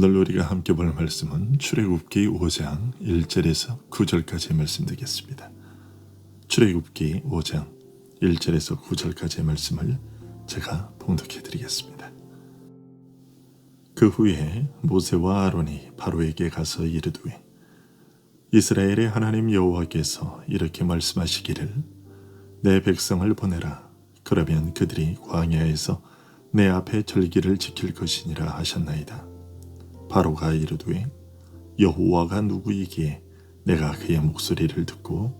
오늘 우리가 함께 볼 말씀은 출애굽기 5장 1절에서 9절까지의 말씀 되겠습니다. 출애굽기 5장 1절에서 9절까지의 말씀을 제가 봉독해 드리겠습니다. 그 후에 모세와 아론이 바로에게 가서 이르되 이스라엘의 하나님 여호와께서 이렇게 말씀하시기를 내 백성을 보내라. 그러면 그들이 광야에서 내 앞에 절기를 지킬 것이니라 하셨나이다. 바로가 이르되 여호와가 누구이기에 내가 그의 목소리를 듣고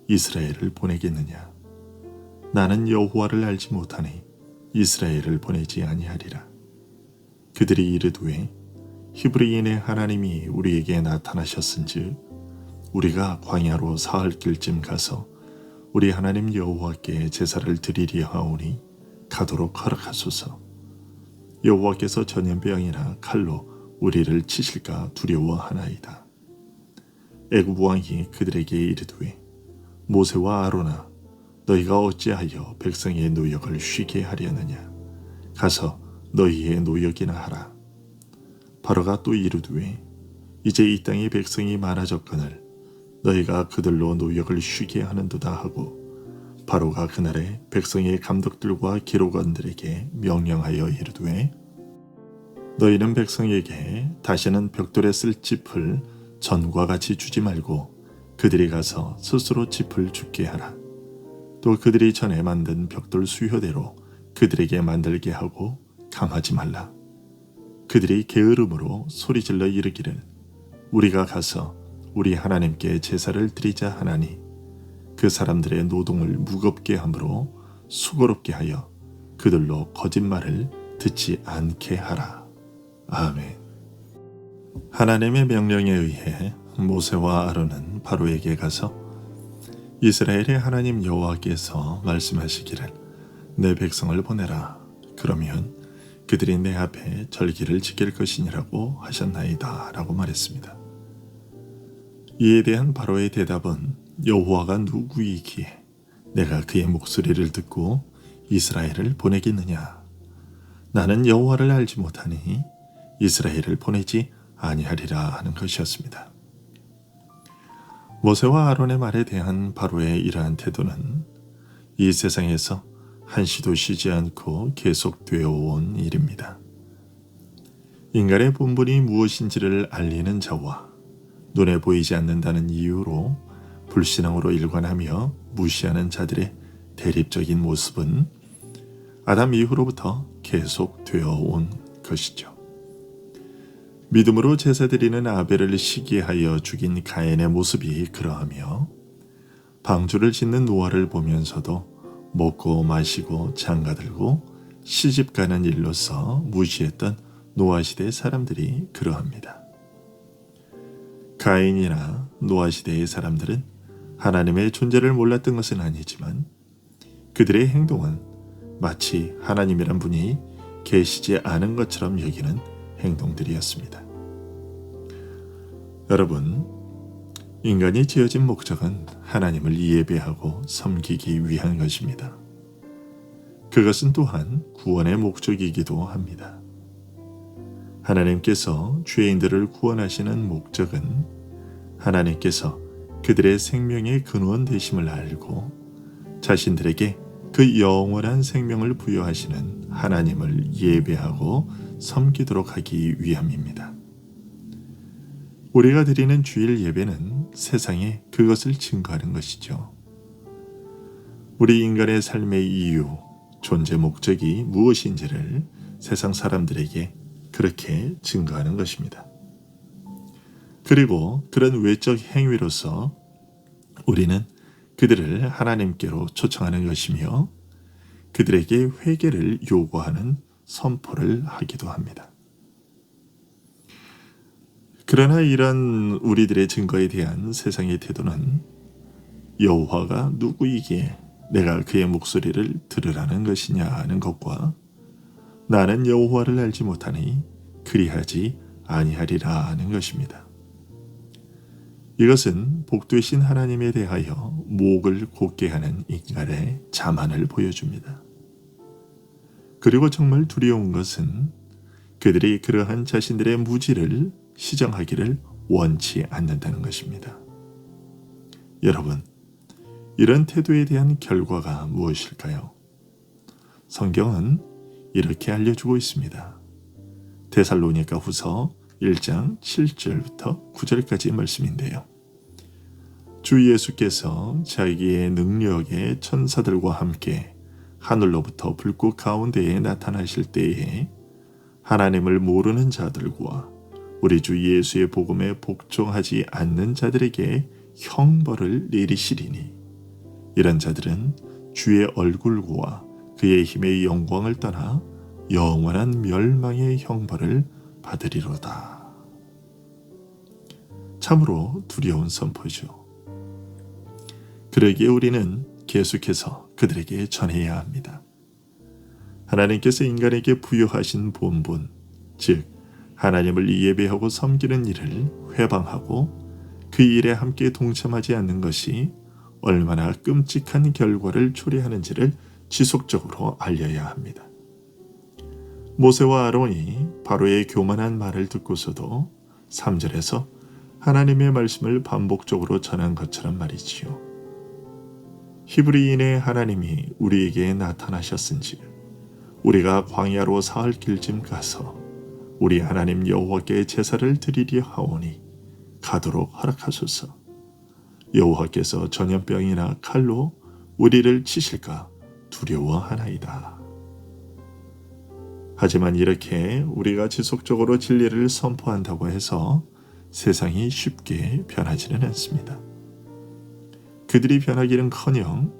이스라엘을 보내겠느냐. 나는 여호와를 알지 못하니 이스라엘을 보내지 아니하리라. 그들이 이르되 히브리인의 하나님이 우리에게 나타나셨은즉 우리가 광야로 사흘 길쯤 가서 우리 하나님 여호와께 제사를 드리려 하오니 가도록 허락하소서. 여호와께서 전염병이나 칼로 우리를 치실까 두려워하나이다. 애굽 왕이 그들에게 이르되 모세와 아론아 너희가 어찌하여 백성의 노역을 쉬게 하려느냐. 가서 너희의 노역이나 하라. 바로가 또 이르되 이제 이 땅의 백성이 많아졌거늘 너희가 그들로 노역을 쉬게 하는도다 하고 바로가 그날에 백성의 감독들과 기록원들에게 명령하여 이르되 너희는 백성에게 다시는 벽돌에 쓸 짚을 전과 같이 주지 말고 그들이 가서 스스로 짚을 줍게 하라. 또 그들이 전에 만든 벽돌 수효대로 그들에게 만들게 하고 감하지 말라. 그들이 게으름으로 소리질러 이르기를 우리가 가서 우리 하나님께 제사를 드리자 하나니 그 사람들의 노동을 무겁게 함으로 수고롭게 하여 그들로 거짓말을 듣지 않게 하라. 아멘. 하나님의 명령에 의해 모세와 아론은 바로에게 가서 이스라엘의 하나님 여호와께서 말씀하시기를 내 백성을 보내라. 그러면 그들이 내 앞에 절기를 지킬 것이니라고 하셨나이다 라고 말했습니다. 이에 대한 바로의 대답은 여호와가 누구이기에 내가 그의 목소리를 듣고 이스라엘을 보내겠느냐. 나는 여호와를 알지 못하니 이스라엘을 보내지 아니하리라 하는 것이었습니다. 모세와 아론의 말에 대한 바로의 이러한 태도는 이 세상에서 한시도 쉬지 않고 계속되어 온 일입니다. 인간의 본분이 무엇인지를 알리는 자와 눈에 보이지 않는다는 이유로 불신앙으로 일관하며 무시하는 자들의 대립적인 모습은 아담 이후로부터 계속되어 온 것이죠. 믿음으로 제사드리는 아벨을 시기하여 죽인 가인의 모습이 그러하며 방주를 짓는 노아를 보면서도 먹고 마시고 장가들고 시집가는 일로서 무시했던 노아 시대 사람들이 그러합니다. 가인이나 노아 시대의 사람들은 하나님의 존재를 몰랐던 것은 아니지만 그들의 행동은 마치 하나님이란 분이 계시지 않은 것처럼 여기는 행동들이었습니다. 여러분, 인간이 지어진 목적은 하나님을 예배하고 섬기기 위한 것입니다. 그것은 또한 구원의 목적이기도 합니다. 하나님께서 죄인들을 구원하시는 목적은 하나님께서 그들의 생명의 근원 되심을 알고 자신들에게 그 영원한 생명을 부여하시는 하나님을 예배하고 섬기도록 하기 위함입니다. 우리가 드리는 주일 예배는 세상에 그것을 증거하는 것이죠. 우리 인간의 삶의 이유, 존재 목적이 무엇인지를 세상 사람들에게 그렇게 증거하는 것입니다. 그리고 그런 외적 행위로서 우리는 그들을 하나님께로 초청하는 것이며 그들에게 회개를 요구하는 선포를 하기도 합니다. 그러나 이런 우리들의 증거에 대한 세상의 태도는 여호와가 누구이기에 내가 그의 목소리를 들으라는 것이냐 하는 것과 나는 여호와를 알지 못하니 그리하지 아니하리라 하는 것입니다. 이것은 복되신 하나님에 대하여 목을 곧게 하는 인간의 자만을 보여줍니다. 그리고 정말 두려운 것은 그들이 그러한 자신들의 무지를 시정하기를 원치 않는다는 것입니다. 여러분, 이런 태도에 대한 결과가 무엇일까요? 성경은 이렇게 알려주고 있습니다. 데살로니가 후서 1장 7절부터 9절까지 말씀인데요. 주 예수께서 자기의 능력의 천사들과 함께 하늘로부터 불꽃 가운데에 나타나실 때에 하나님을 모르는 자들과 우리 주 예수의 복음에 복종하지 않는 자들에게 형벌을 내리시리니 이런 자들은 주의 얼굴과 그의 힘의 영광을 떠나 영원한 멸망의 형벌을 받으리로다. 참으로 두려운 선포죠. 그러기에 우리는 계속해서 그들에게 전해야 합니다. 하나님께서 인간에게 부여하신 본분, 즉 하나님을 예배하고 섬기는 일을 회방하고 그 일에 함께 동참하지 않는 것이 얼마나 끔찍한 결과를 초래하는지를 지속적으로 알려야 합니다. 모세와 아론이 바로의 교만한 말을 듣고서도 3절에서 하나님의 말씀을 반복적으로 전한 것처럼 말이지요. 히브리인의 하나님이 우리에게 나타나셨은지 우리가 광야로 사흘 길쯤 가서 우리 하나님 여호와께 제사를 드리려 하오니 가도록 허락하소서. 여호와께서 전염병이나 칼로 우리를 치실까 두려워하나이다. 하지만 이렇게 우리가 지속적으로 진리를 선포한다고 해서 세상이 쉽게 변하지는 않습니다. 그들이 변하기는커녕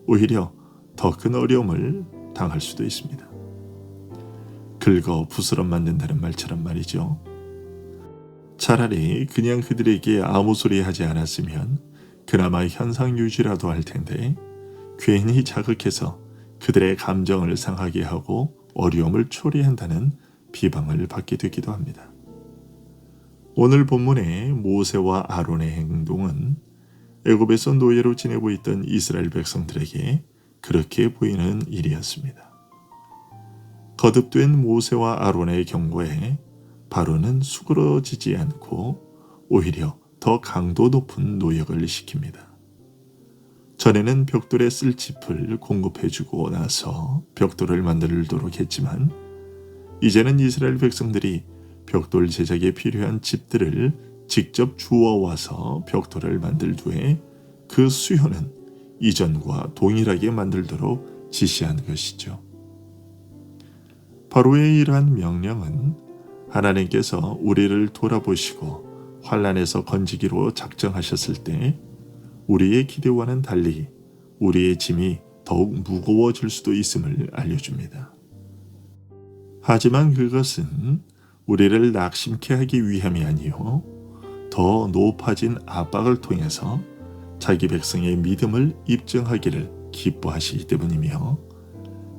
오히려 더 큰 어려움을 당할 수도 있습니다. 긁어 붓으로 만든다는 말처럼 말이죠. 차라리 그냥 그들에게 아무 소리 하지 않았으면 그나마 현상 유지라도 할 텐데 괜히 자극해서 그들의 감정을 상하게 하고 어려움을 초래한다는 비방을 받게 되기도 합니다. 오늘 본문의 모세와 아론의 행동은 애굽에서 노예로 지내고 있던 이스라엘 백성들에게 그렇게 보이는 일이었습니다. 거듭된 모세와 아론의 경고에 바로는 수그러지지 않고 오히려 더 강도 높은 노역을 시킵니다. 전에는 벽돌에 쓸 짚을 공급해주고 나서 벽돌을 만들도록 했지만 이제는 이스라엘 백성들이 벽돌 제작에 필요한 짚들을 직접 주워와서 벽돌을 만들 뒤에 그 수요는 이전과 동일하게 만들도록 지시한 것이죠. 바로의 이러한 명령은 하나님께서 우리를 돌아보시고 환난에서 건지기로 작정하셨을 때 우리의 기대와는 달리 우리의 짐이 더욱 무거워질 수도 있음을 알려줍니다. 하지만 그것은 우리를 낙심케 하기 위함이 아니요 더 높아진 압박을 통해서 자기 백성의 믿음을 입증하기를 기뻐하시기 때문이며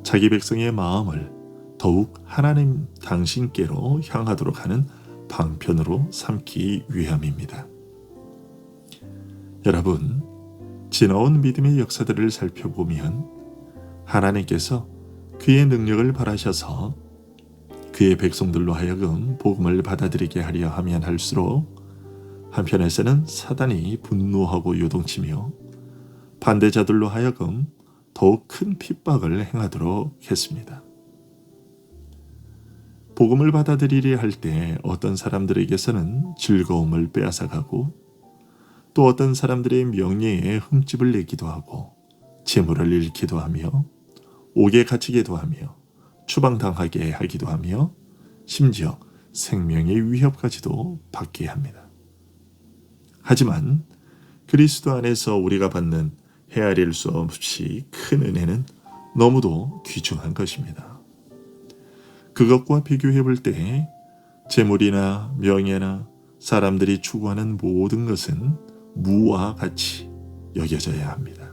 자기 백성의 마음을 더욱 하나님 당신께로 향하도록 하는 방편으로 삼기 위함입니다. 여러분, 지나온 믿음의 역사들을 살펴보면 하나님께서 그의 능력을 바라셔서 그의 백성들로 하여금 복음을 받아들이게 하려 하면 할수록 한편에서는 사단이 분노하고 요동치며 반대자들로 하여금 더욱 큰 핍박을 행하도록 했습니다. 복음을 받아들이려 할 때 어떤 사람들에게서는 즐거움을 빼앗아가고 또 어떤 사람들의 명예에 흠집을 내기도 하고 재물을 잃기도 하며 옥에 갇히기도 하며 추방당하게 하기도 하며 심지어 생명의 위협까지도 받게 합니다. 하지만 그리스도 안에서 우리가 받는 헤아릴 수 없이 큰 은혜는 너무도 귀중한 것입니다. 그것과 비교해 볼 때 재물이나 명예나 사람들이 추구하는 모든 것은 무와 같이 여겨져야 합니다.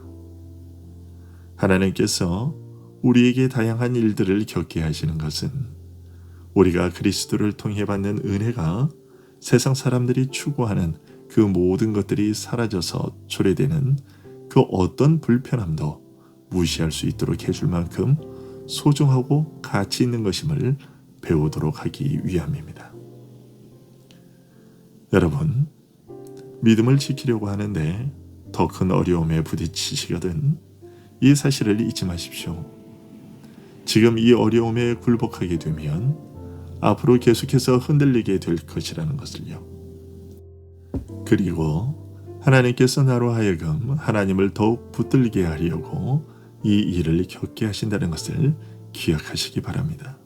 하나님께서 우리에게 다양한 일들을 겪게 하시는 것은 우리가 그리스도를 통해 받는 은혜가 세상 사람들이 추구하는 그 모든 것들이 사라져서 초래되는 그 어떤 불편함도 무시할 수 있도록 해줄 만큼 소중하고 가치 있는 것임을 배우도록 하기 위함입니다. 여러분, 믿음을 지키려고 하는데 더 큰 어려움에 부딪히시거든 이 사실을 잊지 마십시오. 지금 이 어려움에 굴복하게 되면 앞으로 계속해서 흔들리게 될 것이라는 것을요. 그리고 하나님께서 나로 하여금 하나님을 더욱 붙들게 하려고 이 일을 겪게 하신다는 것을 기억하시기 바랍니다.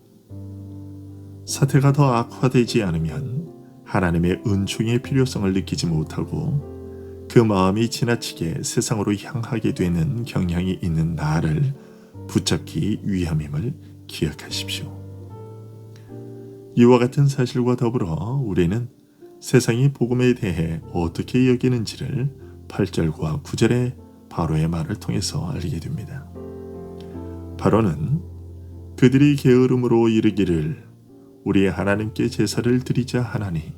사태가 더 악화되지 않으면 하나님의 은총의 필요성을 느끼지 못하고 그 마음이 지나치게 세상으로 향하게 되는 경향이 있는 나를 붙잡기 위함임을 기억하십시오. 이와 같은 사실과 더불어 우리는 세상이 복음에 대해 어떻게 여기는지를 8절과 9절의 바로의 말을 통해서 알게 됩니다. 바로는 그들이 게으름으로 이르기를 우리 하나님께 제사를 드리자 하나니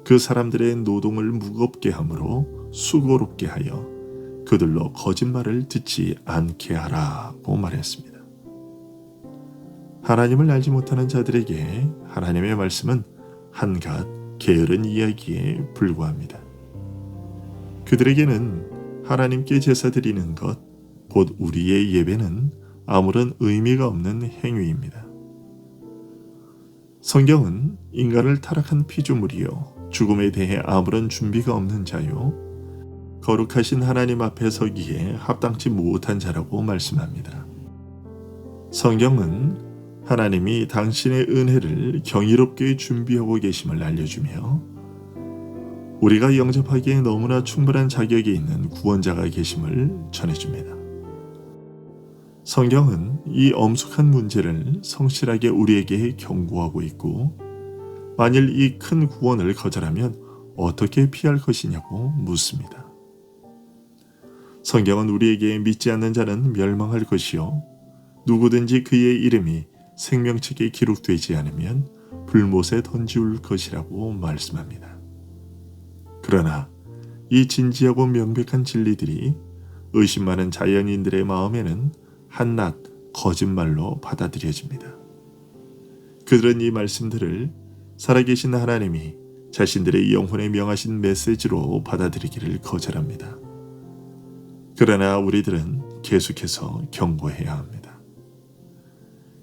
그 사람들의 노동을 무겁게 하므로 수고롭게 하여 그들로 거짓말을 듣지 않게 하라고 말했습니다. 하나님을 알지 못하는 자들에게 하나님의 말씀은 한갓 게으른 이야기에 불과합니다. 그들에게는 하나님께 제사 드리는 것, 곧 우리의 예배는 아무런 의미가 없는 행위입니다. 성경은 인간을 타락한 피조물이요 죽음에 대해 아무런 준비가 없는 자요 거룩하신 하나님 앞에 서기에 합당치 못한 자라고 말씀합니다. 성경은 하나님이 당신의 은혜를 경이롭게 준비하고 계심을 알려주며 우리가 영접하기에 너무나 충분한 자격이 있는 구원자가 계심을 전해줍니다. 성경은 이 엄숙한 문제를 성실하게 우리에게 경고하고 있고 만일 이 큰 구원을 거절하면 어떻게 피할 것이냐고 묻습니다. 성경은 우리에게 믿지 않는 자는 멸망할 것이요 누구든지 그의 이름이 생명책에 기록되지 않으면 불못에 던지울 것이라고 말씀합니다. 그러나 이 진지하고 명백한 진리들이 의심 많은 자연인들의 마음에는 한낱 거짓말로 받아들여집니다. 그들은 이 말씀들을 살아계신 하나님이 자신들의 영혼에 명하신 메시지로 받아들이기를 거절합니다. 그러나 우리들은 계속해서 경고해야 합니다.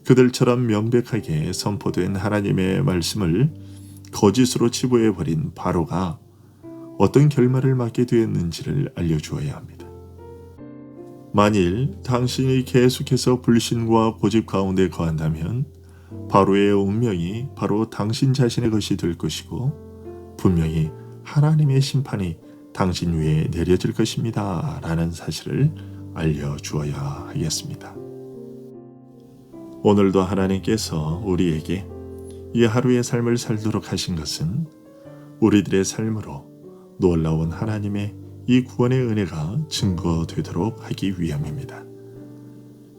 그들처럼 명백하게 선포된 하나님의 말씀을 거짓으로 치부해버린 바로가 어떤 결말을 맞게 되었는지를 알려주어야 합니다. 만일 당신이 계속해서 불신과 고집 가운데 거한다면 바로의 운명이 바로 당신 자신의 것이 될 것이고 분명히 하나님의 심판이 당신 위에 내려질 것입니다. 라는 사실을 알려주어야 하겠습니다. 오늘도 하나님께서 우리에게 이 하루의 삶을 살도록 하신 것은 우리들의 삶으로 놀라운 하나님의 이 구원의 은혜가 증거되도록 하기 위함입니다.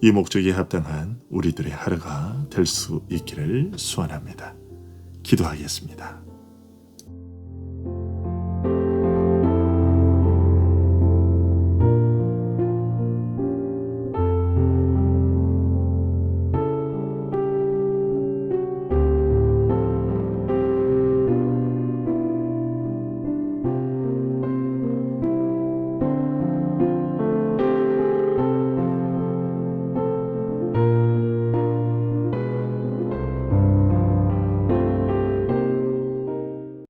이 목적에 합당한 우리들의 하루가 될 수 있기를 소원합니다. 기도하겠습니다.